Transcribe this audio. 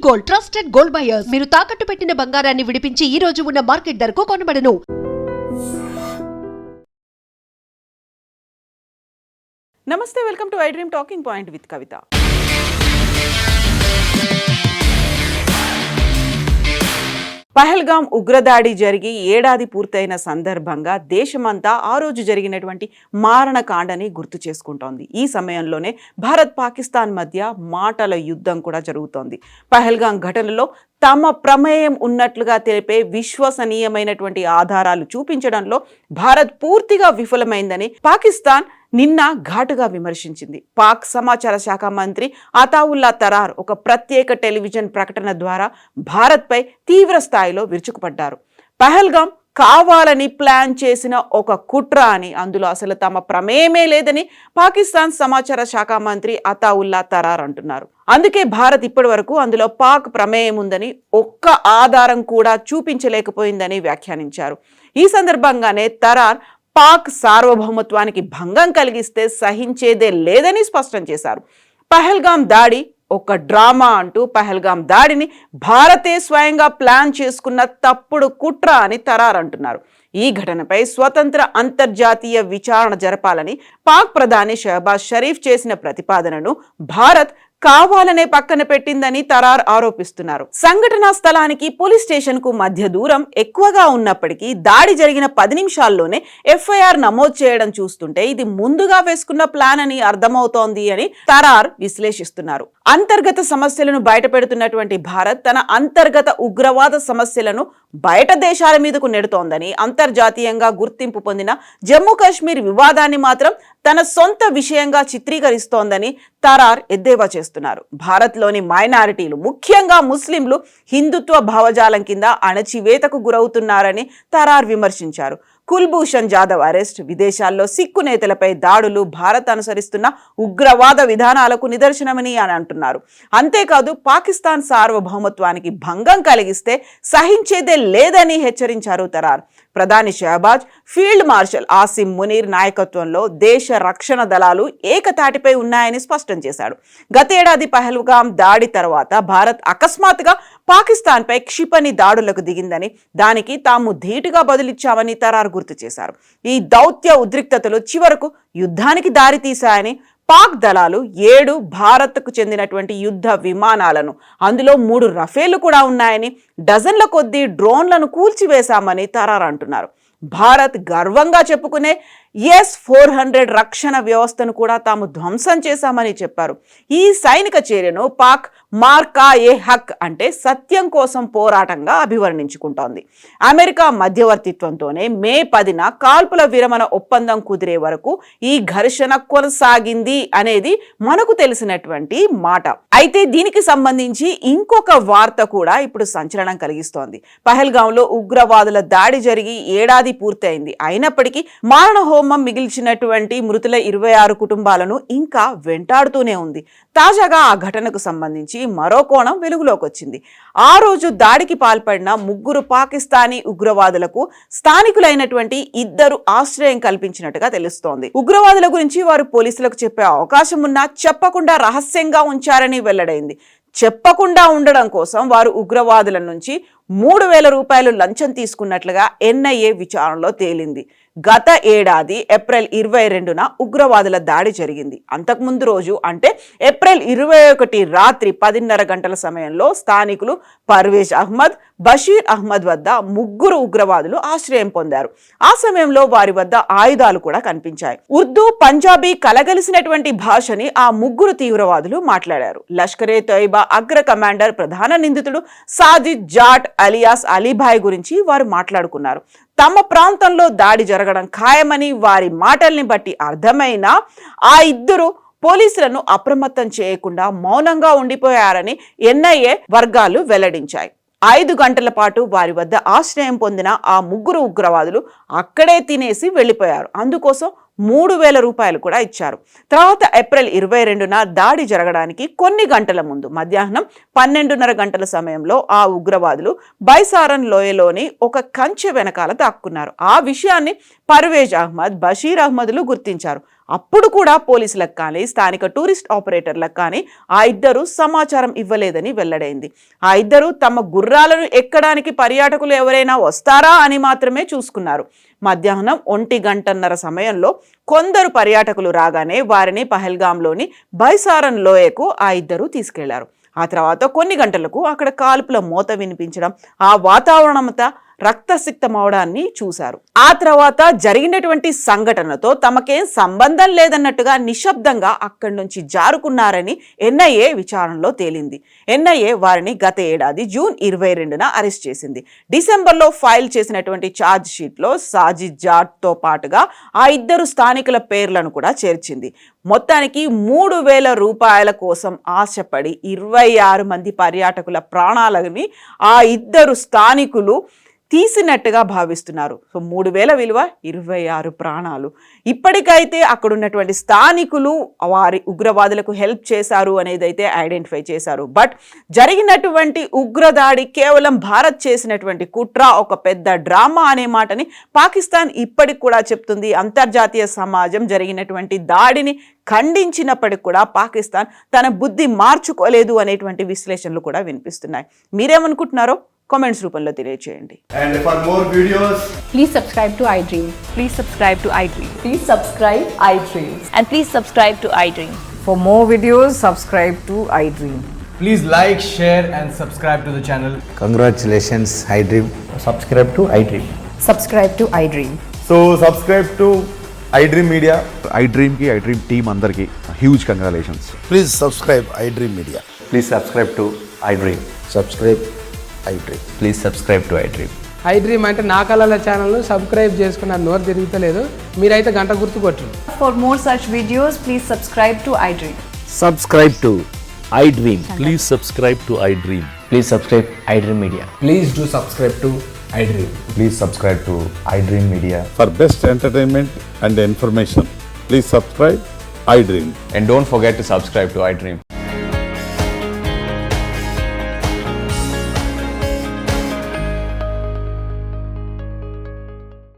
Gold, trusted gold buyers. మీరు తాకట్టు పెట్టిన బంగారాన్ని విడిపించి ఈ రోజు ఉన్న మార్కెట్ ధరకు కొనబడను. నమస్తే, welcome to I dream talking point with Kavitha. Pahalgam ఉగ్రదాడి జరిగి ఏడాది పూర్తయిన సందర్భంగా దేశమంతా ఆ రోజు జరిగినటువంటి మారణకాండని గుర్తు చేసుకుంటోంది. ఈ సమయంలోనే భారత్ పాకిస్తాన్ మధ్య మాటల యుద్ధం కూడా జరుగుతోంది. పహల్గామ్ ఘటనలో తమ ప్రమేయం ఉన్నట్లుగా తెలిపే విశ్వసనీయమైనటువంటి ఆధారాలు చూపించడంలో భారత్ పూర్తిగా విఫలమైందని పాకిస్తాన్ నిన్న ఘాటుగా విమర్శించింది. పాక్ సమాచార శాఖ మంత్రి అతావుల్లా తరార్ ఒక ప్రత్యేక టెలివిజన్ ప్రకటన ద్వారా భారత్పై తీవ్ర స్థాయిలో విరుచుకుపడ్డారు. పహల్గామ్ కావాలని ప్లాన్ చేసిన ఒక కుట్ర అని, అందులో అసలు తమ ప్రమేయమే లేదని పాకిస్తాన్ సమాచార శాఖ మంత్రి అతావుల్లా తరార్ అంటున్నారు. అందుకే భారత్ ఇప్పటి వరకు అందులో పాక్ ప్రమేయం ఉందని ఒక్క ఆధారం కూడా చూపించలేకపోయిందని వ్యాఖ్యానించారు. ఈ సందర్భంగానే తరార్ పాక్ సార్వభౌమత్వానికి భంగం కలిగిస్తే సహించేదే లేదని స్పష్టం చేశారు. పహల్గామ్ దాడి ఒక డ్రామా అంటూ పహల్గామ్ దాడిని భారతే స్వయంగా ప్లాన్ చేసుకున్న తప్పుడు కుట్ర అని తరార్ అంటున్నారు. ఈ ఘటనపై స్వతంత్ర అంతర్జాతీయ విచారణ జరపాలని పాక్ ప్రధాని షహబాజ్ షరీఫ్ చేసిన ప్రతిపాదనను భారత్ కావాలనే పక్కన పెట్టిందని తరార్ ఆరోపిస్తున్నారు. సంఘటనా స్థలానికి పోలీస్ స్టేషన్ కు మధ్య దూరం ఎక్కువగా ఉన్నప్పటికీ దాడి జరిగిన 10 నిమిషాల్లోనే ఎఫ్ఐఆర్ నమోదు చేయడం చూస్తుంటే ఇది ముందుగా వేసుకున్న ప్లాన్ అని అర్థమవుతోంది అని తరార్ విశ్లేషిస్తున్నారు. అంతర్గత సమస్యలను బయటపెడుతున్నటువంటి భారత్ తన అంతర్గత ఉగ్రవాద సమస్యలను బయట దేశాల మీదకు నెడుతోందని, అంతర్జాతీయంగా గుర్తింపు పొందిన జమ్మూ కాశ్మీర్ వివాదాన్ని మాత్రం తన సొంత విషయంగా చిత్రీకరిస్తోందని తరార్ ఎద్దేవా చేస్తున్నారు. భారత్లోని మైనారిటీలు, ముఖ్యంగా ముస్లింలు హిందుత్వ భావజాలం కింద అణచివేతకు గురవుతున్నారని తరార్ విమర్శించారు. కుల్భూషణ్ జాదవ్ అరెస్ట్, విదేశాల్లో సిక్కు నేతలపై దాడులు భారత్ అనుసరిస్తున్న ఉగ్రవాద విధానాలకు నిదర్శనమని అని అంటున్నారు. అంతేకాదు పాకిస్తాన్ సార్వభౌమత్వానికి భంగం కలిగిస్తే సహించేదే లేదని హెచ్చరించారు తరార్. ప్రధాని షహబాజ్, ఫీల్డ్ మార్షల్ ఆసిమ్ మునీర్ నాయకత్వంలో దేశ రక్షణ దళాలు ఏకతాటిపై ఉన్నాయని స్పష్టం చేశాడు. గతేడాది పహల్గామ్ దాడి తర్వాత భారత్ అకస్మాత్తుగా పాకిస్తాన్పై క్షిపణి దాడులకు దిగిందని, దానికి తాము ధీటుగా బదులిచ్చామని తరార్ గుర్తు చేశారు. ఈ దౌత్య ఉద్రిక్తతలు చివరకు యుద్ధానికి దారితీశాయని, పాక్ దళాలు 7 భారత్కు చెందినటువంటి యుద్ధ విమానాలను, అందులో 3 రఫేళ్లు కూడా ఉన్నాయని, డజన్ల కొద్దీ డ్రోన్లను కూల్చివేశామని తరార్ అంటున్నారు. భారత్ గర్వంగా చెప్పుకునే S-400 రక్షణ వ్యవస్థను కూడా తాము ధ్వంసం చేశామని చెప్పారు. ఈ సైనిక చర్యను పాక్ మార్కా-ఏ-హక్ అంటే సత్యం కోసం పోరాటంగా అభివర్ణించుకుంటోంది. అమెరికా మధ్యవర్తిత్వంతోనే మే 10న కాల్పుల విరమణ ఒప్పందం కుదిరే వరకు ఈ ఘర్షణ కొనసాగింది అనేది మనకు తెలిసినటువంటి మాట. అయితే దీనికి సంబంధించి ఇంకొక వార్త కూడా ఇప్పుడు సంచలనం కలిగిస్తోంది. పహల్గామ్లో ఉగ్రవాదుల దాడి జరిగి ఏడాది పూర్తయింది. అయినప్పటికీ మారణ హోమం మిగిల్చినటువంటి మృతుల 26 కుటుంబాలను ఇంకా వెంటాడుతూనే ఉంది. తాజాగా ఆ ఘటనకు సంబంధించి మరో కోణం వెలుగులోకి వచ్చింది. ఆ రోజు దాడికి పాల్పడిన 3 పాకిస్తానీ ఉగ్రవాదులకు స్థానికులైనటువంటి 2 ఆశ్రయం కల్పించినట్టుగా తెలుస్తోంది. ఉగ్రవాదుల గురించి వారు పోలీసులకు చెప్పే అవకాశం ఉన్నా చెప్పకుండా రహస్యంగా ఉంచారని వెల్లడైంది. చెప్పకుండా ఉండడం కోసం వారు ఉగ్రవాదుల నుంచి 3,000 రూపాయలు లంచం తీసుకున్నట్లుగా NIA విచారణలో తేలింది. గత ఏడాది ఏప్రిల్ 22న ఉగ్రవాదుల దాడి జరిగింది. అంతకుముందు రోజు అంటే ఏప్రిల్ 21 రాత్రి 10:30 గంటల సమయంలో స్థానికులు పర్వేజ్ అహ్మద్, బషీర్ అహ్మద్ వద్ద 3 ఉగ్రవాదులు ఆశ్రయం పొందారు. ఆ సమయంలో వారి వద్ద ఆయుధాలు కూడా కనిపించాయి. ఉర్దూ, పంజాబీ కలగలిసినటువంటి భాషని ఆ 3 తీవ్రవాదులు మాట్లాడారు. లష్కరే తోయిబా అగ్ర కమాండర్, ప్రధాన నిందితుడు సాజిద్ జాట్ అలియాస్ అలీభాయ్ గురించి వారు మాట్లాడుకున్నారు. తమ ప్రాంతంలో దాడి జరగడం ఖాయమని వారి మాటల్ని బట్టి అర్థమైనా ఆ 2 పోలీసులను అప్రమత్తం చేయకుండా మౌనంగా ఉండిపోయారని NIA వర్గాలు వెల్లడించాయి. 5 గంటల పాటు వారి వద్ద ఆశ్రయం పొందిన ఆ 3 ఉగ్రవాదులు అక్కడే తినేసి వెళ్ళిపోయారు. అందుకోసం 3,000 రూపాయలు కూడా ఇచ్చారు. తర్వాత ఏప్రిల్ 22న దాడి జరగడానికి కొన్ని గంటల ముందు మధ్యాహ్నం 12:30 గంటల సమయంలో ఆ ఉగ్రవాదులు బైసారన్ లోయలోని ఒక కంచె వెనకాల దాక్కున్నారు. ఆ విషయాన్ని పర్వేజ్ అహ్మద్, బషీర్ అహ్మద్లు గుర్తించారు. అప్పుడు కూడా పోలీసులకు కానీ స్థానిక టూరిస్ట్ ఆపరేటర్లకు కానీ ఆ ఇద్దరు సమాచారం ఇవ్వలేదని వెల్లడైంది. ఆ ఇద్దరు తమ గుర్రాలను ఎక్కడానికి పర్యాటకులు ఎవరైనా వస్తారా అని మాత్రమే చూసుకున్నారు. మధ్యాహ్నం 1:30 సమయంలో కొందరు పర్యాటకులు రాగానే వారిని పహల్గాంలోని బైసారన్ లోయకు ఆ ఇద్దరు తీసుకెళ్లారు. ఆ తర్వాత కొన్ని గంటలకు అక్కడ కాల్పుల మోత వినిపించడం, ఆ వాతావరణమంతా రక్తసిక్తమవడాన్ని చూశారు. ఆ తర్వాత జరిగినటువంటి సంఘటనతో తమకేం సంబంధం లేదన్నట్టుగా నిశ్శబ్దంగా అక్కడి నుంచి జారుకున్నారని ఎన్ఐఏ విచారణలో తేలింది. ఎన్ఐఏ వారిని గత ఏడాది జూన్ 22న అరెస్ట్ చేసింది. డిసెంబర్లో ఫైల్ చేసినటువంటి ఛార్జ్ షీట్లో సాజిద్ జాట్తో పాటుగా ఆ ఇద్దరు స్థానికుల పేర్లను కూడా చేర్చింది. మొత్తానికి 3,000 రూపాయల కోసం ఆశపడి 26 మంది పర్యాటకుల ప్రాణాలని ఆ ఇద్దరు స్థానికులు తీసినట్టుగా భావిస్తున్నారు. సో 3,000 విలువ 26 ప్రాణాలు. ఇప్పటికైతే అక్కడ ఉన్నటువంటి స్థానికులు వారి ఉగ్రవాదులకు హెల్ప్ చేశారు అనేది అయితే ఐడెంటిఫై చేశారు. బట్ జరిగినటువంటి ఉగ్రదాడి కేవలం భారత్ చేసినటువంటి కుట్ర, ఒక పెద్ద డ్రామా అనే మాటని పాకిస్తాన్ ఇప్పటికి కూడా చెప్తుంది. అంతర్జాతీయ సమాజం జరిగినటువంటి దాడిని ఖండించినప్పటికి కూడా పాకిస్తాన్ తన బుద్ధి మార్చుకోలేదు అనేటువంటి విశ్లేషణలు కూడా వినిపిస్తున్నాయి. మీరేమనుకుంటున్నారో కామెంట్స్ రూపంలో తెలియజేయండి. And for more videos, Please subscribe to iDream. Please subscribe to iDream. Please subscribe iDream. And please subscribe to iDream. For more videos, subscribe to iDream. please like, share and subscribe to the channel. Congratulations, iDream. Subscribe to iDream. Subscribe to iDream. So subscribe to iDream Media. iDream की iDream team अंदर की huge congratulations. Please subscribe iDream Media. Please subscribe to iDream. Subscribe iDream. Please subscribe to iDream. iDream అంటే నా కళల ఛానల్ను subscribe చేసుకున్న నోరు తిరుగుతలేదు, మీరైతే గంట గుర్తు కొట్టండి. For more such videos, please subscribe to iDream. Subscribe to iDream. Please subscribe to iDream. Please subscribe iDream Media. Please do subscribe to iDream. Please subscribe to iDream Media. For best entertainment and information, please subscribe iDream. And don't forget to subscribe to iDream.